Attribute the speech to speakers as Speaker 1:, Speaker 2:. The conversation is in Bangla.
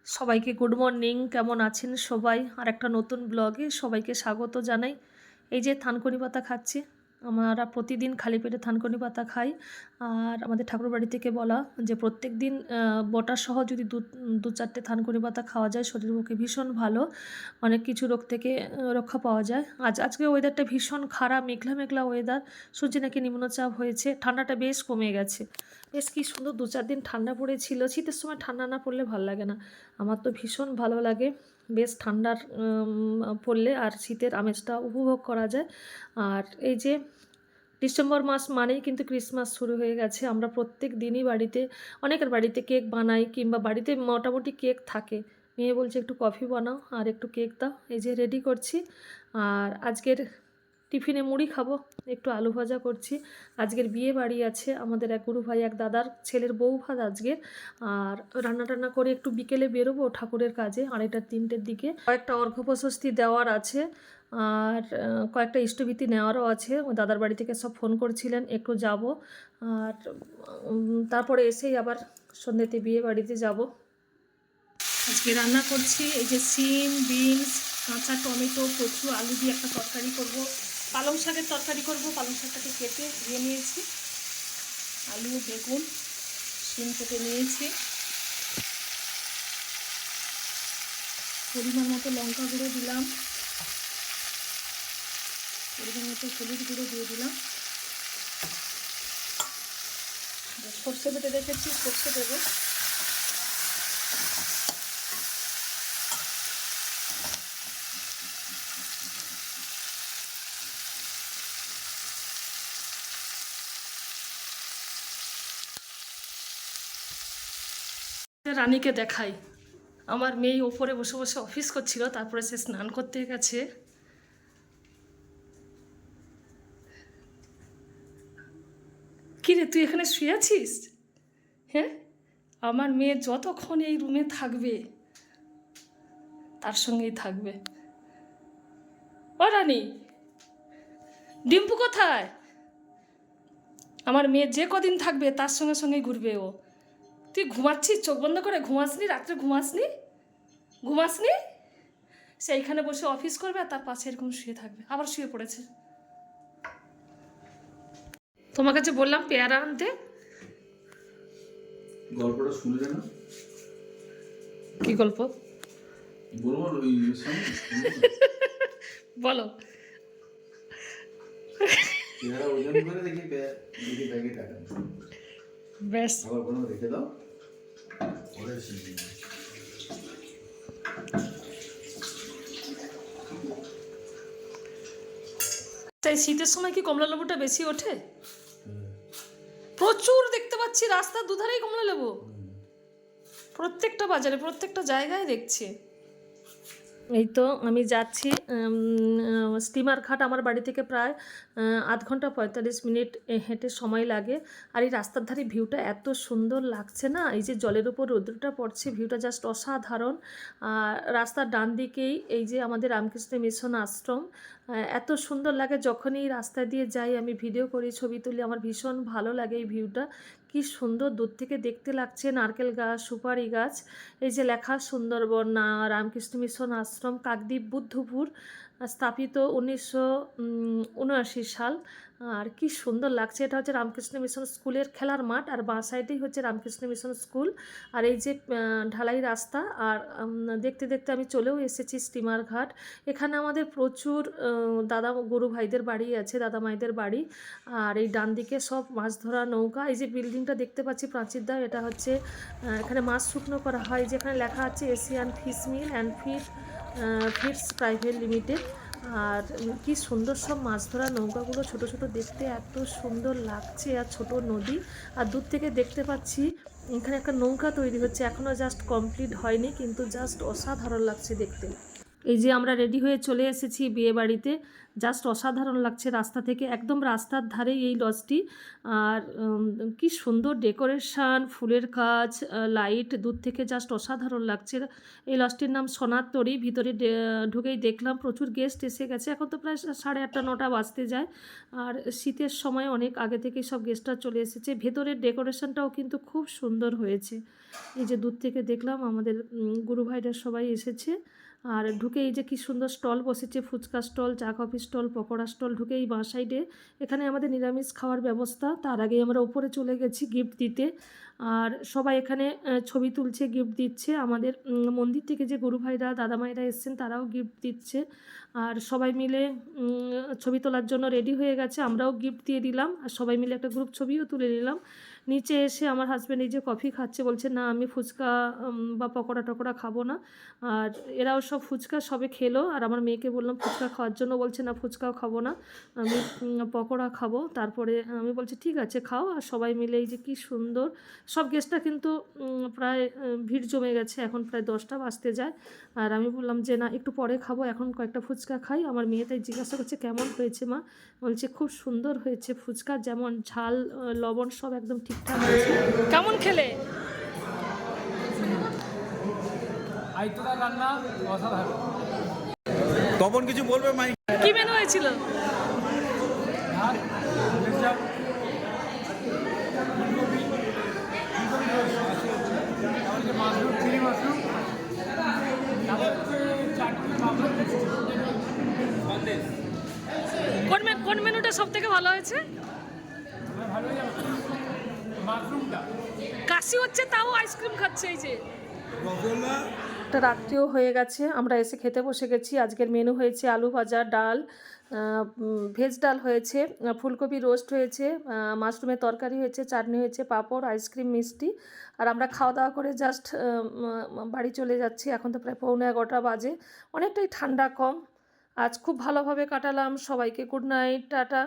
Speaker 1: সবাইকে গুড মর্নিং। কেমন আছেন সবাই? আর একটা নতুন ব্লগে সবাইকে স্বাগত জানাই। এই যে থানকুনি পাতা খাচ্ছি। আমরা প্রতিদিন খালি পেটে থানকুনি পাতা খাই। আর আমাদের ঠাকুরবাড়ি থেকে বলা যে প্রত্যেক দিন বটা সহ যদি দু চারটে থানকুনি পাতা খাওয়া যায় শরীরের পক্ষে ভীষণ ভালো, অনেক কিছু রোগ থেকে রক্ষা পাওয়া যায়। আজকে ওয়েদারটা ভীষণ খারাপ, মেঘলা মেঘলা ওয়েদার। শুনছি নাকি নিম্নচাপ হয়েছে, ঠান্ডাটা বেশ কমে গেছে। বেশ কি সুন্দর 2-4 দিন ঠান্ডা পড়েছিল। শীতের সময় ঠান্ডা না পড়লে ভালো লাগে না, আমার তো ভীষণ ভালো লাগে। বেশ ঠান্ডার পড়লে আর শীতের আমেজটা উপভোগ করা যায়। আর এই যে ডিসেম্বর মাস মানেই কিন্তু ক্রিসমাস শুরু হয়ে গেছে। আমরা প্রত্যেক দিনই বাড়িতে, অনেকের বাড়িতে কেক বানাই, কিংবা বাড়িতে মোটামুটি কেক থাকে। মেয়ে বলছে একটু কফি বানাও আর একটু কেক দাও। এই যে রেডি করছি। আর আজকের টিফিনে মুড়ি খাবো, একটু আলু ভাজা করছি। আজকের বিয়ে বাড়ি আছে আমাদের এক গুরু ভাই, এক দাদার ছেলের বউ ভাত আজকের। আর রান্না টান্না করে একটু বিকেলে বেরোবো ঠাকুরের কাজে, 2:30-3টের দিকে। কয়েকটা অর্ঘ্য প্রশস্তি দেওয়ার আছে, আর কয়েকটা ইষ্টভীতি নেওয়ারও আছে। ওই দাদার বাড়ি থেকে সব ফোন করছিলেন, একটু যাব। আর তারপরে এসেই আবার সন্ধ্যেতে বিয়ে বাড়িতে যাব। আজকে রান্না করছি এই যে সিম, বিনস, কাঁচা টমেটো, কচু, আলু দিয়ে একটা তরকারি করব। পালং শাকের তরকারি করব। পালং শাকটাকে কেটে দিয়ে নিয়েছি, আলু, বেগুন, সিম কেটে নিয়েছি। পরিমাণ মতো লঙ্কা গুঁড়ো দিলাম, পরিমাণ মতো হলুদ গুঁড়ো দিয়ে দিলাম। সর্ষে বেটে রেখেছি, সর্ষে দেবো। রানীকে দেখাই। আমার মেয়ে ওপরে বসে বসে অফিস করছিল, তারপরে সে স্নান করতে গেছে। কি রে, তুই এখানে শুয়ে আছিস? হ্যাঁ, আমার মেয়ে যতক্ষণ এই রুমে থাকবে তার সঙ্গেই থাকবে। ও রানী, ডিম্পু কোথায়? আমার মেয়ে যে কদিন থাকবে তার সঙ্গে সঙ্গেই ঘুরবে ও। তুই ঘুমাচ্ছিস, চোখ বন্ধ করে ঘুমাসনি? রাত্রে ঘুমাসনি? ঘুমাসনি? সেইখানে বসে অফিস করবে আর তার পাশে এরকম শুয়ে থাকবে। আবার শুয়ে পড়েছে। তোমার কাছে বললাম পেয়ারা আনতে।
Speaker 2: গল্পটা শুনলে না?
Speaker 1: কি গল্প? বলো। বেশ,
Speaker 2: রেখে দাও।
Speaker 1: তাই শীতের সময় কি কমলা লেবুটা বেশি ওঠে? প্রচুর দেখতে পাচ্ছি রাস্তার দুধারেই কমলা লেবু, প্রত্যেকটা বাজারে, প্রত্যেকটা জায়গায় দেখছি। এই তো আমি যাচ্ছি। স্টিমার ঘাট আমার বাড়ি থেকে প্রায় 8 ঘন্টা 45 মিনিট হেঁটে সময় লাগে। আর এই রাস্তার ধারে ভিউটা এত সুন্দর লাগছে না, এই যে জলের উপর রৌদ্রটা পড়ছে, ভিউটা জাস্ট অসাধারণ। আর রাস্তার ডান দিকেই এই যে আমাদের রামকৃষ্ণ মিশন আশ্রম। এত সুন্দর লাগে যখনই এই রাস্তা দিয়ে যাই, আমি ভিডিও করি, ছবি তুলি, আমার ভীষণ ভালো লাগে এই ভিউটা। কি সুন্দর দূর থেকে দেখতে লাগছে, নারকেল গাছ, সুপারি গাছ। এই যে লেখা সুন্দরবন না রামকৃষ্ণ মিশন আশ্রম, কাকদ্বীপ, বুদ্ধপুর, স্থাপিত 1979 সাল। আর কি সুন্দর লাগছে। এটা হচ্ছে রামকৃষ্ণ মিশন স্কুলের খেলার মাঠ, আর বাঁ সাইডেই হচ্ছে রামকৃষ্ণ মিশন স্কুল। আর এই যে ঢালাই রাস্তা। আর দেখতে দেখতে আমি চলেও এসেছি স্টিমার ঘাট। এখানে আমাদের প্রচুর দাদা গুরু ভাইদের বাড়ি আছে, দাদা মাইদের বাড়ি। আর এই ডান দিকে সব মাছ ধরা নৌকা। এই যে বিল্ডিংটা দেখতে পাচ্ছি প্রাচীরদা, এটা হচ্ছে এখানে মাছ শুকনো করা হয়। যেখানে লেখা আছে Asian fish meal and feeds private limited. আর কি সুন্দর সব মাছ ধরা নৌকাগুলো, ছোট ছোট দেখতে এত সুন্দর লাগছে। আর ছোট নদী, আর দূর থেকে দেখতে পাচ্ছি এখানে একটা নৌকা তৈরি হচ্ছে, এখনও জাস্ট কমপ্লিট হয়নি, কিন্তু জাস্ট অসাধারণ লাগছে দেখতে। এই যে আমরা রেডি হয়ে চলে এসেছি বিয়ে বাড়িতে, জাস্ট অসাধারণ লাগছে রাস্তা থেকে, একদম রাস্তার ধারেই এই লজটি। আর কি সুন্দর ডেকোরেশন, ফুলের কাজ, লাইট দূর থেকে জাস্ট অসাধারণ লাগছে। এই লজটির নাম সোনার তরী। ভিতরে ঢুকেই দেখলাম প্রচুর গেস্ট এসে গেছে, এখন তো প্রায় 8:30 9টা বাজতে যায়। আর শীতের সময় অনেক আগে থেকেই সব গেস্টরা চলে এসেছে। ভেতরের ডেকোরেশনটাও কিন্তু খুব সুন্দর হয়েছে। এই যে দূর থেকে দেখলাম আমাদের গুরু ভাইরা সবাই এসেছে। আর ঢুকে এই যে কি সুন্দর স্টল বসেছে, ফুচকা স্টল, চা কফি স্টল, পকোড়া স্টল। ঢুকে এই বাঁ সাইডে এখানে আমাদের নিরামিষ খাওয়ার ব্যবস্থা। তার আগেই আমরা উপরে চলে গেছি গিফট দিতে। আর সবাই এখানে ছবি তুলছে, গিফট দিচ্ছে। আমাদের মন্দির থেকে যে গুরু ভাইরা দাদা মায়েরা এসছেন তারাও গিফট দিচ্ছে। আর সবাই মিলে ছবি তোলার জন্য রেডি হয়ে গেছে, আমরাও গিফট দিয়ে দিলাম। আর সবাই মিলে একটা গ্রুপ ছবিও তুলে নিলাম। নিচে এসে আমার হাজব্যান্ড এই যে কফি খাচ্ছে, বলছে না আমি ফুচকা বা পকোড়া টকোড়া খাবো না। আর এরাও সব ফুচকা সবে খেলো। আর আমার মেয়েকে বললাম ফুচকা খাওয়ার জন্য, বলছে না ফুচকাও খাবো না, আমি পকোড়া খাবো। তারপরে আমি বলছি ঠিক আছে খাও। আর সবাই মিলে এই যে কি সুন্দর সব গেস্টরা কিন্তু প্রায় ভিড় জমে গেছে, এখন প্রায় 10টা বাজতে যায়। আর আমি বললাম যে না একটু পরে খাবো, এখন কয়েকটা ফুচকা খাই। আমার মেয়ে তাই জিজ্ঞাসা করছে কেমন হয়েছে মা, বলছে খুব সুন্দর হয়েছে ফুচকা, যেমন ঝাল লবণ সব একদম ঠিকঠাক হয়েছে। কেমন খেলে?
Speaker 3: আইতলা রান্না অসাধারণ।
Speaker 4: তপন কিছু বলবে মাই?
Speaker 1: কি মেনু হয়েছিল?
Speaker 3: ভাত, ভেজ ডাল, ফুলকপি, তারপরে যে মাশরুম, চিলি মাশরুম, তারপরে হচ্ছে চাটনি, পাঁপড়, সন্দেশ।
Speaker 1: কোন মেনুটা সব থেকে ভালো হয়েছে?
Speaker 3: আমার ভালোই যাবে মাশরুমটা।
Speaker 1: কাশি হচ্ছে তাও আইসক্রিম খাচ্ছে এই যে।
Speaker 4: রসগোল্লা।
Speaker 1: রাত্রিও হয়ে গেছে, আমরা এসে খেতে বসে গেছি। আজকের মেনু হয়েছে আলু ভাজা, ডাল, ভেজ ডাল হয়েছে, ফুলকপি রোস্ট হয়েছে, মাশরুমের তরকারি হয়েছে, চাটনি হয়েছে, পাঁপড়, আইসক্রিম, মিষ্টি। আর আমরা খাওয়া দাওয়া করে জাস্ট বাড়ি চলে যাচ্ছি। এখন তো প্রায় 11:15 বাজে, অনেকটাই ঠান্ডা কম। আজ খুব ভালোভাবে কাটালাম। সবাইকে গুড নাইট, টাটা।